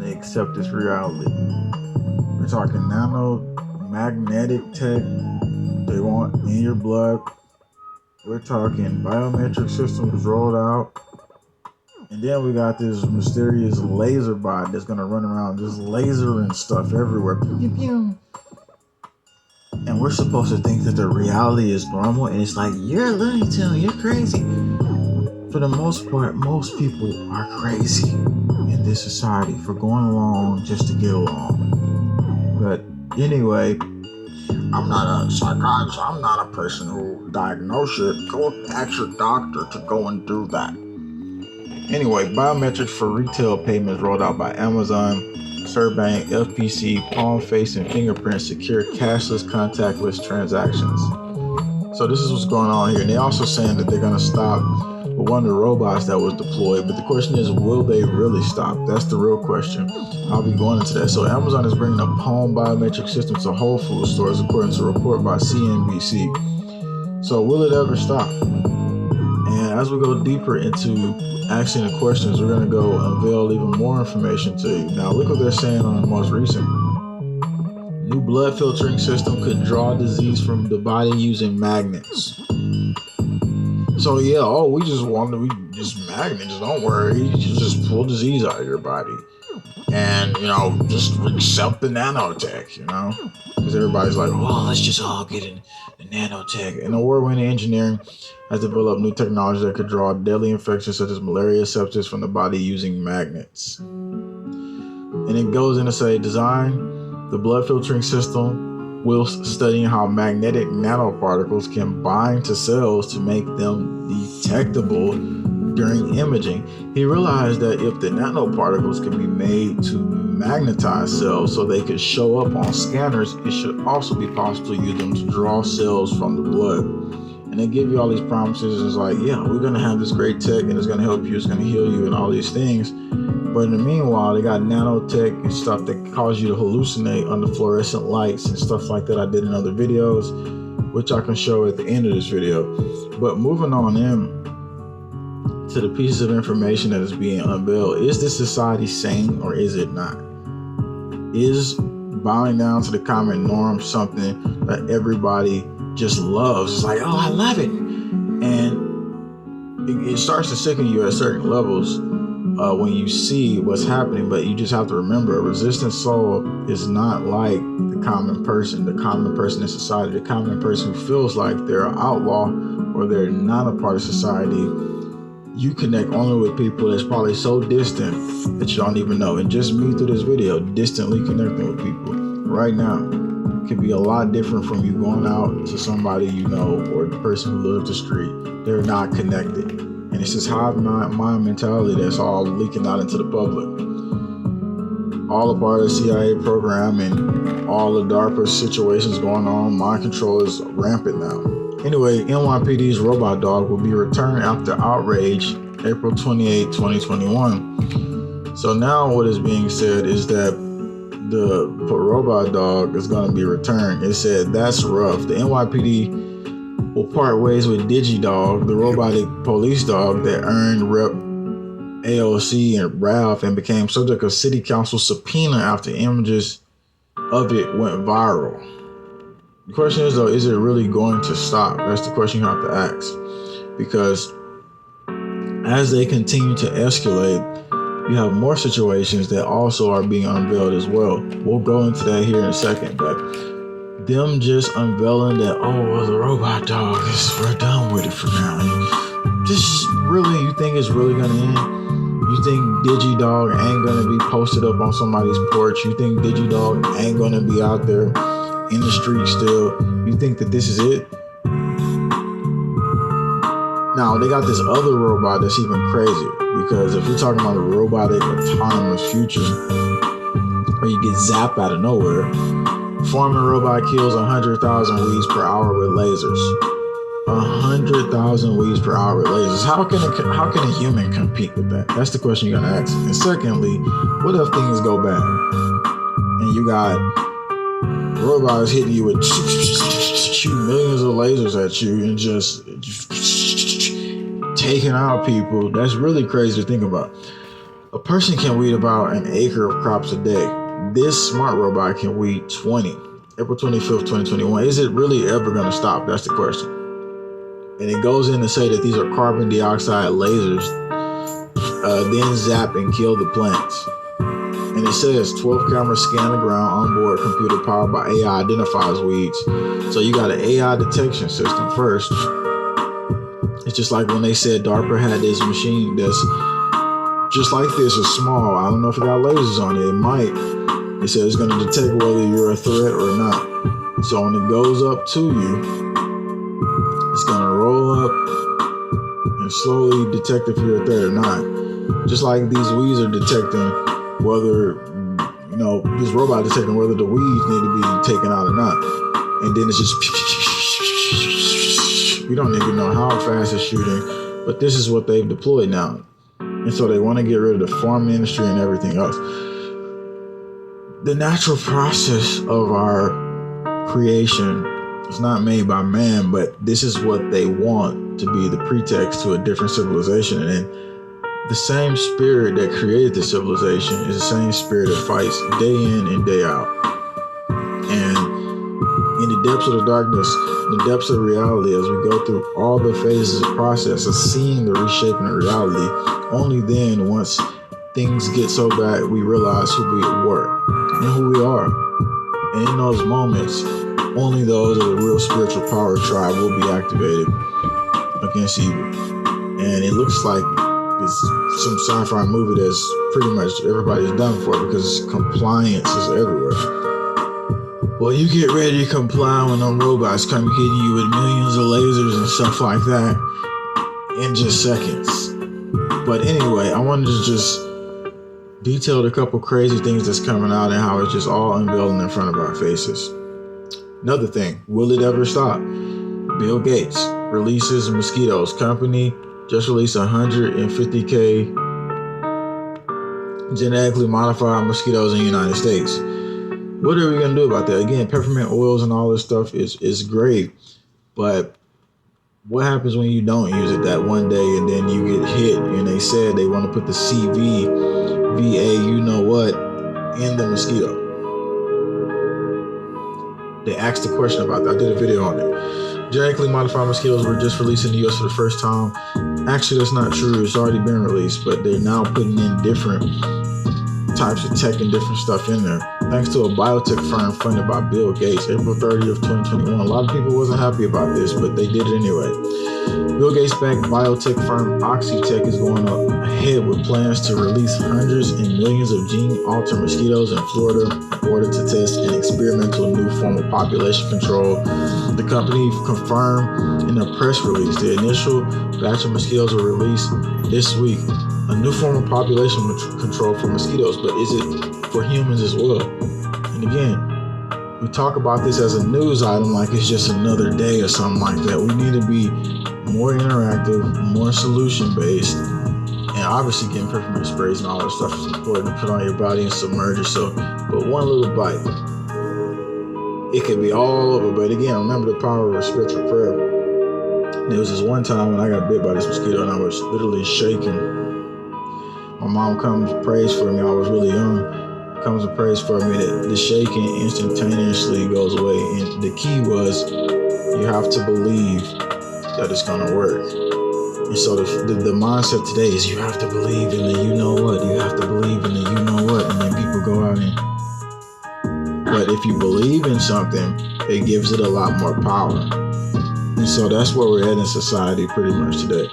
they accept this reality. We're talking nano magnetic tech they want in your blood. We're talking biometric systems rolled out. And then we got this mysterious laser bot that's gonna run around just lasering stuff everywhere. Pew, pew, pew. And we're supposed to think that the reality is normal, and it's like, you're a Looney Tune, you're crazy. For the most part, most people are crazy in this society for going along just to get along. But anyway, I'm not a psychiatrist. I'm not a person who diagnoses it. Go ask your doctor to go and do that. Anyway, biometrics for retail payments rolled out by Amazon, Sberbank, FPC, palm, face, and fingerprint secure cashless contactless transactions. So this is what's going on here. And they're also saying that they're going to stop one of the robots that was deployed. But the question is, will they really stop? That's the real question. I'll be going into that. So Amazon is bringing a palm biometric system to Whole Foods stores, according to a report by CNBC. So will it ever stop? And as we go deeper into asking the questions, we're going to go unveil even more information to you. Now, look what they're saying on the most recent. New blood filtering system could draw disease from the body using magnets. So yeah, we just magnets, don't worry. You just pull disease out of your body. And, just accept the nanotech, Because everybody's like, well, let's just all get in the nanotech. And award-winning engineering has developed new technology that could draw deadly infections such as malaria, sepsis from the body using magnets. And it goes in to say, design the blood filtering system whilst studying how magnetic nanoparticles can bind to cells to make them detectable during imaging. He realized that if the nanoparticles can be made to magnetize cells so they could show up on scanners, it should also be possible to use them to draw cells from the blood. And they give you all these promises. It's like, yeah, we're going to have this great tech and it's going to help you, it's going to heal you and all these things. But in the meanwhile, they got nanotech and stuff that cause you to hallucinate under fluorescent lights and stuff like that I did in other videos, which I can show at the end of this video. But moving on in to the pieces of information that is being unveiled. Is this society sane or is it not? Is bowing down to the common norm something that everybody just loves? It's like, oh, I love it. And it starts to sicken you at certain levels when you see what's happening. But you just have to remember, a resistant soul is not like the common person in society. The common person who feels like they're an outlaw or they're not a part of society. You connect only with people that's probably so distant that you don't even know. And just me through this video, distantly connecting with people right now could be a lot different from you going out to somebody you know or the person who lives the street. They're not connected. And it's this hive mind mentality that's all leaking out into the public. All a part of the CIA program and all the DARPA situations going on. Mind control is rampant now. Anyway, NYPD's robot dog will be returned after outrage April 28, 2021. So now what is being said is that the robot dog is going to be returned. It said, that's rough. The NYPD will part ways with DigiDog, the robotic police dog that earned Rep. AOC and Ralph and became subject of city council subpoena after images of it went viral. The question is, though, is it really going to stop? That's the question you have to ask. Because as they continue to escalate, you have more situations that also are being unveiled as well. We'll go into that here in a second. But them just unveiling that, well, the robot dog, we're done with it for now. You think it's really going to end? You think DigiDog ain't going to be posted up on somebody's porch? You think DigiDog ain't going to be out there in the street still? You think that this is it? Now, they got this other robot that's even crazier, because if you're talking about a robotic autonomous future where you get zapped out of nowhere, Foreman robot kills 100,000 weeds per hour with lasers. 100,000 weeds per hour with lasers. How can a human compete with that? That's the question you gotta ask. And secondly, what if things go bad and you got robots hitting you with shoot millions of lasers at you and just taking out people? That's really crazy to think about. A person can weed about an acre of crops a day. This smart robot can weed 20. April 25th, 2021. Is it really ever going to stop? That's the question. And it goes in to say that these are carbon dioxide lasers, then zap and kill the plants. And it says 12 cameras scan the ground, onboard computer powered by AI identifies weeds. So you got an AI detection system first. It's just like when they said DARPA had this machine that's just like this, is small. I don't know if it got lasers on it. It might. It said it's going to detect whether you're a threat or not. So when it goes up to you, it's going to roll up and slowly detect if you're a threat or not. Just like these weeds are detecting whether, this robot detecting whether the weeds need to be taken out or not. And then it's just, we don't even know how fast it's shooting, but this is what they've deployed now. And so they want to get rid of the farm industry and everything else. The natural process of our creation is not made by man, but this is what they want to be the pretext to a different civilization. And the same spirit that created the civilization is the same spirit that fights day in and day out. And in the depths of the darkness, in the depths of reality, as we go through all the phases of process of seeing the reshaping of reality, only then, once things get so bad, we realize who we were and who we are. And in those moments, only those of the real spiritual power tribe will be activated against evil. And it looks like it's some sci-fi movie that's pretty much everybody's done for, because compliance is everywhere. Well, you get ready to comply when them robots come hitting you with millions of lasers and stuff like that in just seconds. But anyway, I wanted to just detail a couple crazy things that's coming out and how it's just all unveiling in front of our faces. Another thing, will it ever stop? Bill Gates releases mosquitoes. Company just released 150K genetically modified mosquitoes in the United States. What are we going to do about that? Again, peppermint oils and all this stuff is great, but what happens when you don't use it that one day and then you get hit and they said they want to put the VA, in the mosquito? They asked a question about that. I did a video on it. Genetically modified mosquitoes were just released in the US for the first time. Actually, that's not true. It's already been released, but they're now putting in different types of tech and different stuff in there. Thanks to a biotech firm funded by Bill Gates, April 30th, 2021. A lot of people wasn't happy about this, but they did it anyway. Bill Gates-backed biotech firm Oxitec is going ahead with plans to release hundreds and millions of gene-altered mosquitoes in Florida in order to test an experimental new form of population control. The company confirmed in a press release the initial batch of mosquitoes were released this week. A new form of population control for mosquitoes, but is it for humans as well? And again, we talk about this as a news item like it's just another day or something like that. We need to be more interactive, more solution-based, and obviously getting peppermint sprays and all that stuff is important to put on your body and submerge yourself. But one little bite, it could be all over. But again, remember the power of spiritual prayer. There was this one time when I got bit by this mosquito and I was literally shaking. My mom comes, prays for me. I was really young. Comes and prays for me. The shaking instantaneously goes away. And the key was you have to believe that it's going to work. And so the mindset today is you have to believe in the you know what. You have to believe in the you know what. And then people go out and... But if you believe in something, it gives it a lot more power. And so that's where we're at in society pretty much today.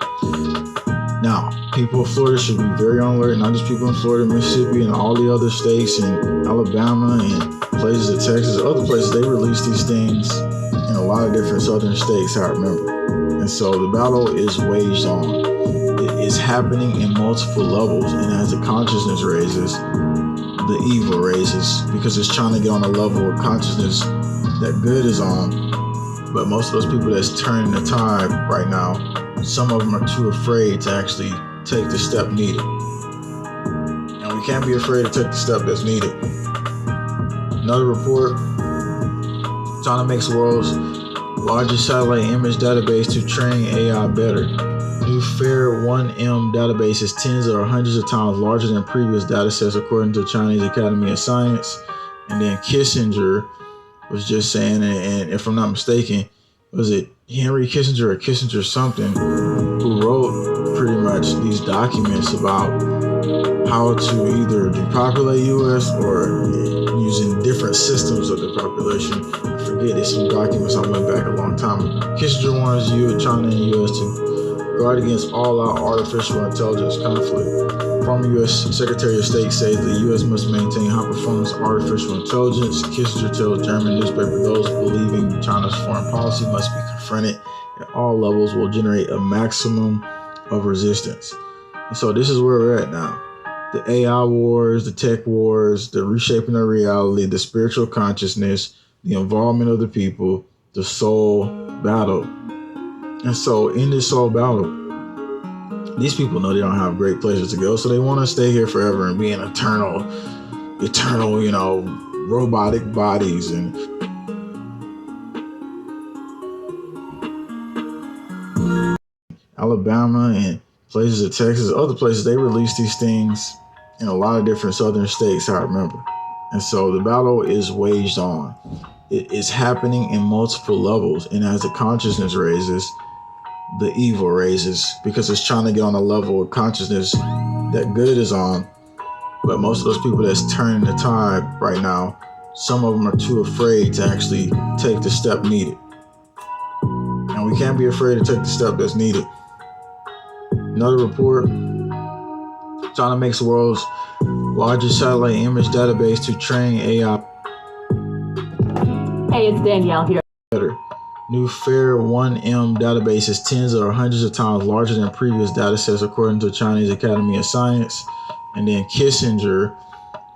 Now, people of Florida should be very on alert, not just people in Florida, Mississippi, and all the other states, and Alabama, and places of Texas, other places, they release these things in a lot of different southern states, I remember. And so the battle is waged on. It is happening in multiple levels, and as the consciousness raises, the evil raises, because it's trying to get on a level of consciousness that good is on. But most of those people that's turning the tide right now, some of them are too afraid to actually take the step needed. And we can't be afraid to take the step that's needed. Another report, China makes the world's largest satellite image database to train AI better. new FAIR 1M database is tens or hundreds of times larger than previous datasets, according to Chinese Academy of Science. And then Kissinger was just saying, and if I'm not mistaken, was it Henry Kissinger or Kissinger something, who wrote pretty much these documents about how to either depopulate U.S. or using different systems of the population. I forget, it's some documents I went back a long time ago. Kissinger warns China and U.S. to guard against all-out artificial intelligence conflict. Former U.S. Secretary of State says the U.S. must maintain high-performance artificial intelligence. Kissinger tells German newspaper those believing China's foreign policy must be confronted at all levels will generate a maximum of resistance. And so this is where we're at now. The AI wars, the tech wars, the reshaping of reality, the spiritual consciousness, the involvement of the people, the soul battle. And so in this soul battle, these people know they don't have great places to go, so they want to stay here forever and be in eternal, robotic bodies and Alabama and places of Texas, other places, they release these things in a lot of different southern states, I remember. And so the battle is waged on. It is happening in multiple levels. And as the consciousness raises, the evil raises, because it's trying to get on a level of consciousness that good is on. But most of those people that's turning the tide right now, some of them are too afraid to actually take the step needed. And we can't be afraid to take the step that's needed. Another report, China makes the world's largest satellite image database to train AI. Hey, it's Danielle here. New FAIR 1M database is tens or hundreds of times larger than previous datasets, according to Chinese Academy of Science. And then Kissinger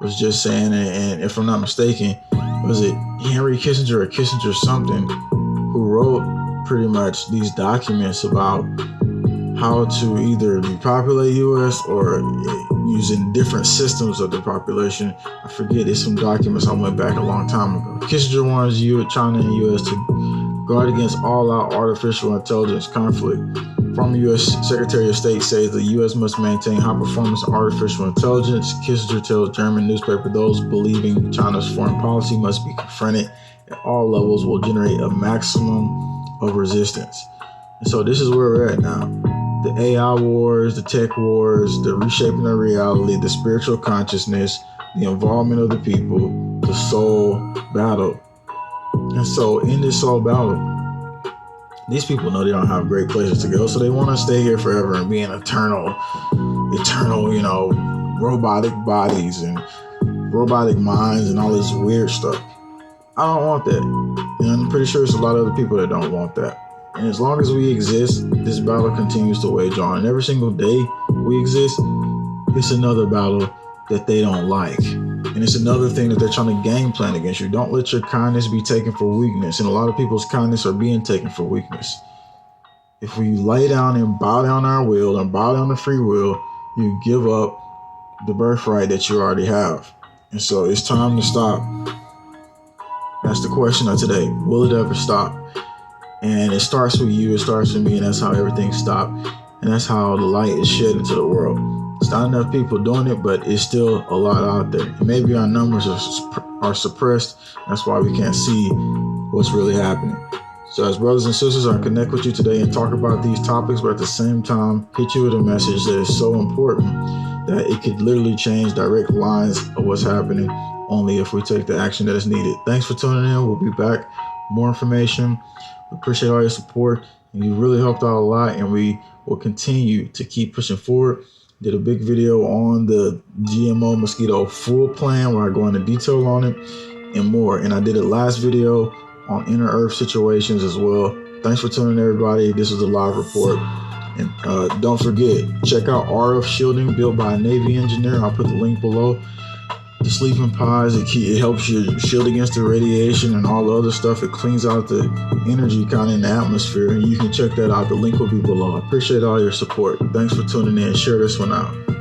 was just saying, and if I'm not mistaken, was it Henry Kissinger or Kissinger something, who wrote pretty much these documents about how to either depopulate U.S. or using different systems of the population. I forget, it's some documents I went back a long time ago. Kissinger warns China and U.S. to guard against all-out artificial intelligence conflict. Former U.S. Secretary of State says the U.S. must maintain high-performance artificial intelligence. Kissinger tells German newspaper those believing China's foreign policy must be confronted at all levels will generate a maximum of resistance. And so this is where we're at now. The AI wars, the tech wars, the reshaping of reality, the spiritual consciousness, the involvement of the people, the soul battle. And so in this soul battle, these people know they don't have great places to go, so they want to stay here forever and be in eternal, robotic bodies and robotic minds and all this weird stuff. I don't want that. And I'm pretty sure there's a lot of other people that don't want that. And as long as we exist, this battle continues to wage on. And every single day we exist, it's another battle that they don't like. And it's another thing that they're trying to game plan against you. Don't let your kindness be taken for weakness. And a lot of people's kindness are being taken for weakness. If we lay down and bow down our will and bow down the free will, you give up the birthright that you already have. And so it's time to stop. That's the question of today. Will it ever stop? And it starts with you, it starts with me, and that's how everything stopped. And that's how the light is shed into the world. It's not enough people doing it, but it's still a lot out there. And maybe our numbers are suppressed. That's why we can't see what's really happening. So as brothers and sisters, I connect with you today and talk about these topics, but at the same time, hit you with a message that is so important that it could literally change direct lines of what's happening only if we take the action that is needed. Thanks for tuning in. We'll be back. More information. We appreciate all your support. You really helped out a lot, and we will continue to keep pushing forward. Did a big video on the GMO mosquito full plan where I go into detail on it and more. And I did a last video on inner earth situations as well. Thanks for tuning in, everybody. This is a live report. And don't forget, check out RF shielding built by a Navy engineer. I'll put the link below. The sleeping pods, it helps you shield against the radiation and all the other stuff. It cleans out the energy kind of in the atmosphere. And you can check that out. The link will be below. I appreciate all your support. Thanks for tuning in. Share this one out.